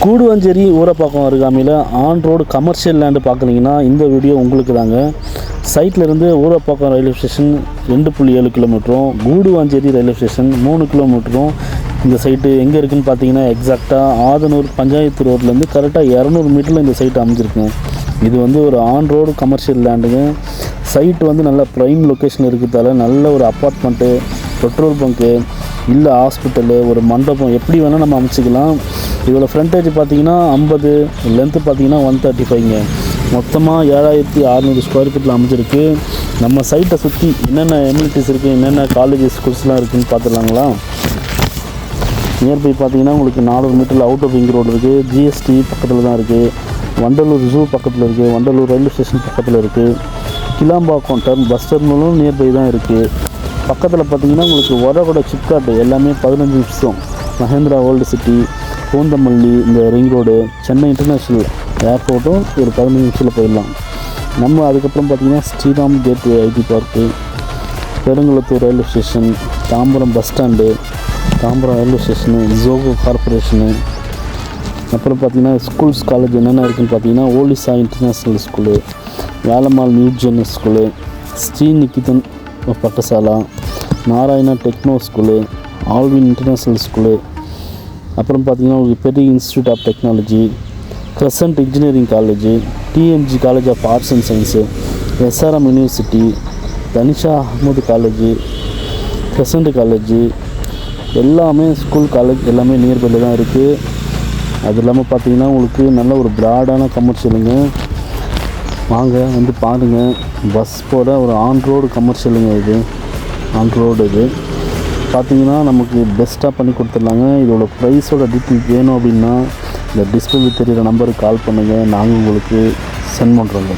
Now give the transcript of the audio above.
கூடுவாஞ்சேரி ஊரப்பாக்கம் அருகாமையில் on road commercial land பார்க்குறீங்கன்னா இந்த வீடியோ உங்களுக்கு தாங்க. சைட்லேருந்து ஊரப்பாக்கம் ரயில்வே ஸ்டேஷன் 2.7 கிலோமீட்டரும், கூடுவாஞ்சேரி ரயில்வே ஸ்டேஷன் 3 கிலோமீட்டரும். இந்த சைட்டு எங்கே இருக்குதுன்னு பார்த்தீங்கன்னா எக்ஸாக்டாக ஆதனூர் பஞ்சாயத்து ரோட்லேருந்து கரெக்டாக 200 மீட்டரில் இந்த சைட்டு அமைஞ்சிருக்குங்க. இது வந்து ஒரு ஆன் ரோடு கமர்ஷியல் லேண்டுங்க. சைட்டு வந்து நல்ல ப்ரைம் லொக்கேஷன் இருக்கிறதால நல்ல ஒரு அப்பார்ட்மெண்ட்டு, பெட்ரோல் பங்க்கு, இல்லை ஹாஸ்பிட்டலு, ஒரு மண்டபம் எப்படி வேணால் நம்ம அமைச்சிக்கலாம். இதோட ஃப்ரண்டேஜ் பார்த்தீங்கன்னா 50, லென்த்து பார்த்தீங்கன்னா 135ங்க. மொத்தமாக 7600 ஸ்கொயர் ஃபீட்டில் அமைஞ்சிருக்கு. நம்ம சைட்டை சுற்றி என்னென்ன எம்யூனிட்டிஸ் இருக்குது, என்னென்ன காலேஜஸ் ஸ்கூல்ஸ்லாம் இருக்குதுன்னு பார்த்துடலாங்களா. நியர்பை பார்த்தீங்கன்னா உங்களுக்கு 400 மீட்டரில் அவுட் ஆஃப் ரிங் ரோடு இருக்குது. ஜிஎஸ்டி பக்கத்தில் தான் இருக்குது. வண்டலூர் ஜூ பக்கத்தில் இருக்குது. வண்டலூர் ரயில்வே ஸ்டேஷன் பக்கத்தில் இருக்குது. கிளாம்பாக்கம் பஸ் டெர்மினலும் நியர்பை தான் இருக்குது. பக்கத்தில் பார்த்தீங்கன்னா உங்களுக்கு ஒரகோட சிப்காட்டு எல்லாமே 15 நிமிஷம். மஹேந்திரா ஓல்டு சிட்டி, பூந்தமல்லி, இந்த ரிங் ரோடு, சென்னை இன்டர்நேஷ்னல் ஏர்போர்ட்டும் ஒரு 15 நிமிஷத்தில் போயிடலாம். நம்ம அதுக்கப்புறம் பார்த்திங்கன்னா Sriram gateway IT park, Perungalathur railway station, Tambaram bus stand, Tambaram railway station, Zoho corporation. அப்புறம் பார்த்திங்கன்னா ஸ்கூல்ஸ் காலேஜ் என்னென்ன இருக்குதுன்னு பார்த்தீங்கன்னா ஓலிசா international school, Velammal new gen school, Sriniketan Patashala, Narayana techno school, Alwin international school. அப்புறம் பார்த்திங்கன்னா உங்களுக்கு பெரிய institute of technology, crescent engineering college, TMG college of arts and science, SRM university, Tanisha Ahmed college, crescent college, எல்லாமே ஸ்கூல் காலேஜ் எல்லாமே நியர்பையில் தான் இருக்குது. அது இல்லாமல் பார்த்திங்கன்னா உங்களுக்கு நல்ல ஒரு ப்ராடான கமர்ஷியலுங்க. வாங்க வந்து பாருங்கள். பஸ் போட ஒரு ஆன் ரோடு கமர்ஷியலுங்க. இது ஆன் ரோடு இது பார்த்திங்கன்னா நமக்கு பெஸ்ட்டாக பண்ணி கொடுத்துட்லாங்க. இதோட ப்ரைஸோட டீட்டெயில் வேணும் அப்படின்னா இந்த டிஸ்பிளே தெரிகிற நம்பருக்கு கால் பண்ணுங்கள். நாங்கள் உங்களுக்கு சென்ட் பண்ணுறோங்க.